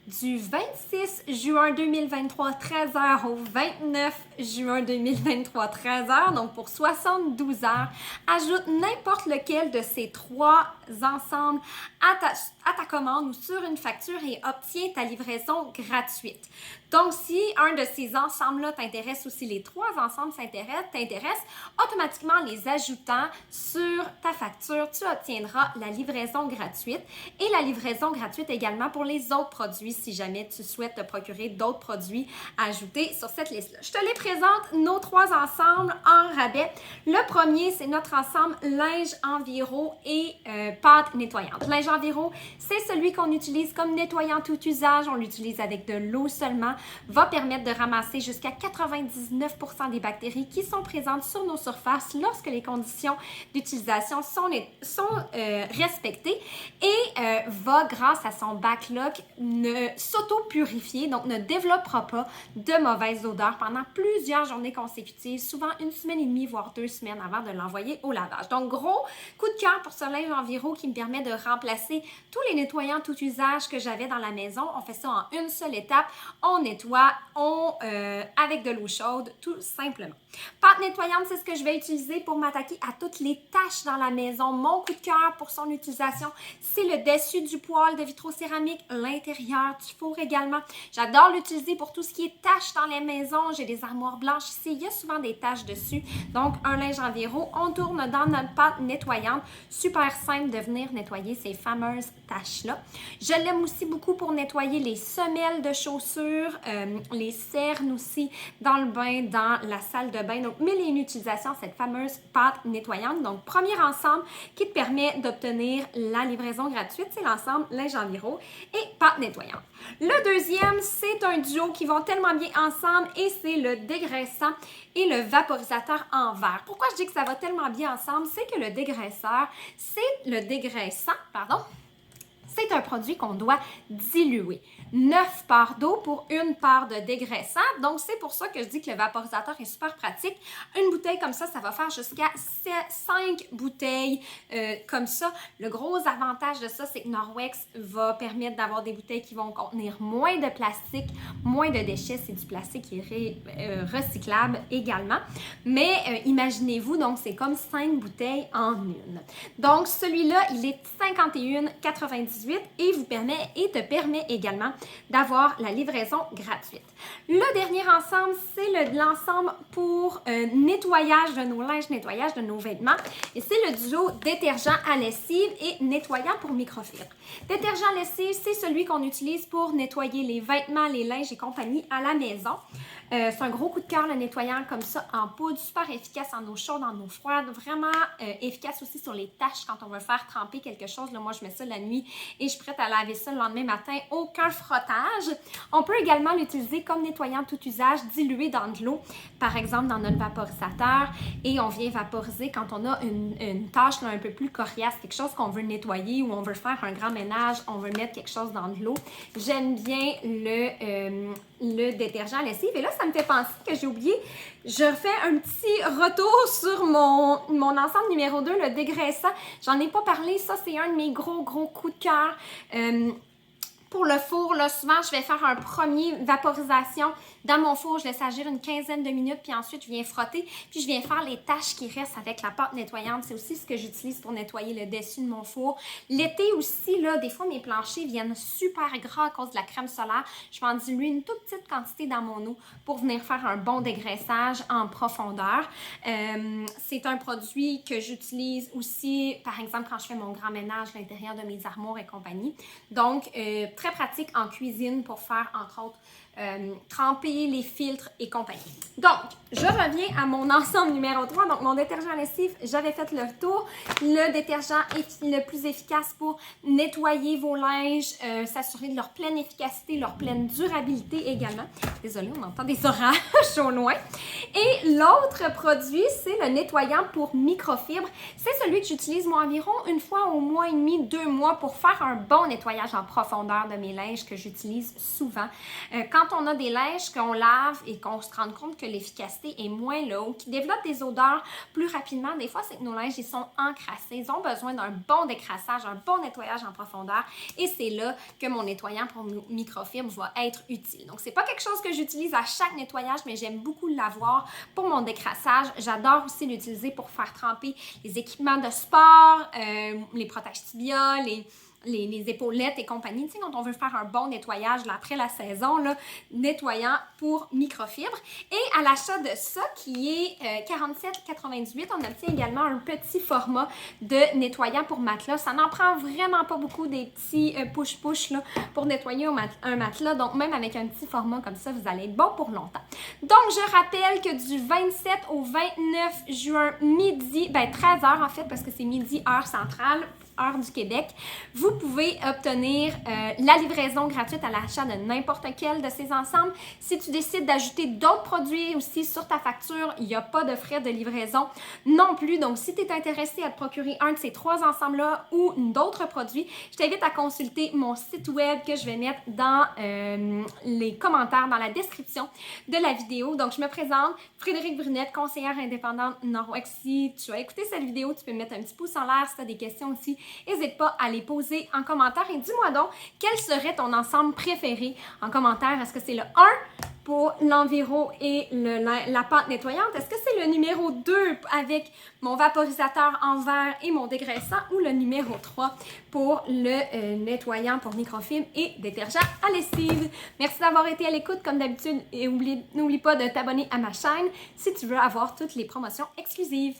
Du 26 juin 2023, 13h au 29 juin 2023, 13h, donc pour 72 heures, ajoute n'importe lequel de ces trois ensembles à ta commande ou sur une facture et obtiens ta livraison gratuite. Donc, si un de ces ensembles-là t'intéresse ou si les trois ensembles t'intéressent, automatiquement les ajoutant sur ta facture, tu obtiendras la livraison gratuite et la livraison gratuite également pour les autres produits si jamais tu souhaites te procurer d'autres produits à ajouter sur cette liste-là. Je te les présente, nos trois ensembles en rabais. Le premier, c'est notre ensemble linge enviro et pâte nettoyante. Linge enviro, c'est celui qu'on utilise comme nettoyant tout usage. On l'utilise avec de l'eau seulement. Va permettre de ramasser jusqu'à 99% des bactéries qui sont présentes sur nos surfaces lorsque les conditions d'utilisation sont respectées et va, grâce à son backlog, s'auto-purifier, donc ne développera pas de mauvaise odeur pendant plusieurs journées consécutives, souvent une semaine et demie, voire 2 semaines avant de l'envoyer au lavage. Donc, gros coup de cœur pour ce linge enviro qui me permet de remplacer tous les nettoyants tout usage que j'avais dans la maison. On fait ça en une seule étape. On nettoie avec de l'eau chaude, tout simplement. Pâte nettoyante, c'est ce que je vais utiliser pour m'attaquer à toutes les taches dans la maison. Mon coup de cœur pour son utilisation, c'est le dessus du poêle de vitrocéramique, l'intérieur du four également. J'adore l'utiliser pour tout ce qui est taches dans les maisons. J'ai des armoires blanches ici, il y a souvent des taches dessus. Donc, un linge enviro, on tourne dans notre pâte nettoyante. Super simple de venir nettoyer ces fameuses taches-là. Je l'aime aussi beaucoup pour nettoyer les semelles de chaussures, les cernes aussi dans le bain, dans la salle de bain. Donc, mille et une utilisations, cette fameuse pâte nettoyante. Donc, premier ensemble qui te permet d'obtenir la livraison gratuite, c'est l'ensemble linge enviro et pâte nettoyante. Le deuxième, c'est un duo qui vont tellement bien ensemble et c'est le dégraissant et le vaporisateur en verre. Pourquoi je dis que ça va tellement bien ensemble? C'est que le dégraissant, c'est un produit qu'on doit diluer. 9 parts d'eau pour une part de dégraissant. Donc, c'est pour ça que je dis que le vaporisateur est super pratique. Une bouteille comme ça va faire jusqu'à 5 bouteilles comme ça. Le gros avantage de ça, c'est que Norwex va permettre d'avoir des bouteilles qui vont contenir moins de plastique, moins de déchets. C'est du plastique qui est recyclable également. Mais imaginez-vous, donc c'est comme 5 bouteilles en une. Donc, celui-là, il est 51,98 et te permet également d'avoir la livraison gratuite. Le dernier ensemble, c'est l'ensemble pour nettoyage de nos linges, nettoyage de nos vêtements. Et c'est le duo détergent à lessive et nettoyant pour microfibres. Détergent à lessive, c'est celui qu'on utilise pour nettoyer les vêtements, les linges et compagnie à la maison. C'est un gros coup de cœur, le nettoyant comme ça en poudre, super efficace en eau chaude, en eau froide, vraiment efficace aussi sur les taches quand on veut faire tremper quelque chose. Là, moi, je mets ça la nuit et je suis prête à laver ça le lendemain matin, aucun frottage. On peut également l'utiliser comme nettoyant tout usage, dilué dans de l'eau, par exemple dans notre vaporisateur, et on vient vaporiser quand on a une tâche là, un peu plus coriace, quelque chose qu'on veut nettoyer ou on veut faire un grand ménage, on veut mettre quelque chose dans de l'eau. J'aime bien le détergent à lessive. Et là, ça me fait penser que j'ai oublié, je fais un petit retour sur mon ensemble numéro 2, le dégraissant. J'en ai pas parlé, ça c'est un de mes gros coups de cœur. Pour le four, là, souvent, je vais faire un premier vaporisation dans mon four. Je laisse agir une quinzaine de minutes, puis ensuite, je viens frotter, puis je viens faire les taches qui restent avec la pâte nettoyante. C'est aussi ce que j'utilise pour nettoyer le dessus de mon four. L'été aussi, là, des fois, mes planchers viennent super gras à cause de la crème solaire. Je vais en diluer une toute petite quantité dans mon eau pour venir faire un bon dégraissage en profondeur. C'est un produit que j'utilise aussi, par exemple, quand je fais mon grand ménage à l'intérieur de mes armoires et compagnie. Donc, très pratique en cuisine pour faire, entre autres, tremper les filtres et compagnie. Donc, je reviens à mon ensemble numéro 3. Donc, mon détergent à lessive, j'avais fait le tour. Le détergent est le plus efficace pour nettoyer vos linges, s'assurer de leur pleine efficacité, leur pleine durabilité également. Désolée, on entend des orages au loin. Et l'autre produit, c'est le nettoyant pour microfibres. C'est celui que j'utilise moi environ une fois au mois et demi, 2 mois pour faire un bon nettoyage en profondeur de mes linges que j'utilise souvent. Quand quand on a des linges qu'on lave et qu'on se rend compte que l'efficacité est moins là ou qui développent des odeurs plus rapidement, des fois, c'est que nos linges, ils sont encrassés. Ils ont besoin d'un bon décrassage, un bon nettoyage en profondeur et c'est là que mon nettoyant pour microfibre va être utile. Donc, c'est pas quelque chose que j'utilise à chaque nettoyage, mais j'aime beaucoup l'avoir pour mon décrassage. J'adore aussi l'utiliser pour faire tremper les équipements de sport, les protèges tibia, les épaulettes et compagnie, tu sais, quand on veut faire un bon nettoyage là, après la saison, là, nettoyant pour microfibre. Et à l'achat de ça, qui est 47,98, on obtient également un petit format de nettoyant pour matelas. Ça n'en prend vraiment pas beaucoup, des petits push-push là, pour nettoyer un matelas. Donc, même avec un petit format comme ça, vous allez être bon pour longtemps. Donc, je rappelle que du 27 au 29 juin, midi, 13h en fait, parce que c'est midi, heure centrale, heure du Québec, vous pouvez obtenir la livraison gratuite à l'achat de n'importe quel de ces ensembles. Si tu décides d'ajouter d'autres produits aussi sur ta facture, il n'y a pas de frais de livraison non plus. Donc, si tu es intéressé à te procurer un de ces 3 ensembles-là ou d'autres produits, je t'invite à consulter mon site web que je vais mettre dans les commentaires, dans la description de la vidéo. Donc, je me présente, Frédérique Brunette, conseillère indépendante Norwex. Si tu as écouté cette vidéo, tu peux me mettre un petit pouce en l'air si tu as des questions aussi. N'hésite pas à les poser en commentaire et dis-moi donc quel serait ton ensemble préféré en commentaire. Est-ce que c'est le 1 pour l'enviro et la pâte nettoyante? Est-ce que c'est le numéro 2 avec mon vaporisateur en verre et mon dégraissant ou le numéro 3 pour le nettoyant pour microfibre et détergent à lessive? Merci d'avoir été à l'écoute comme d'habitude et n'oublie pas de t'abonner à ma chaîne si tu veux avoir toutes les promotions exclusives.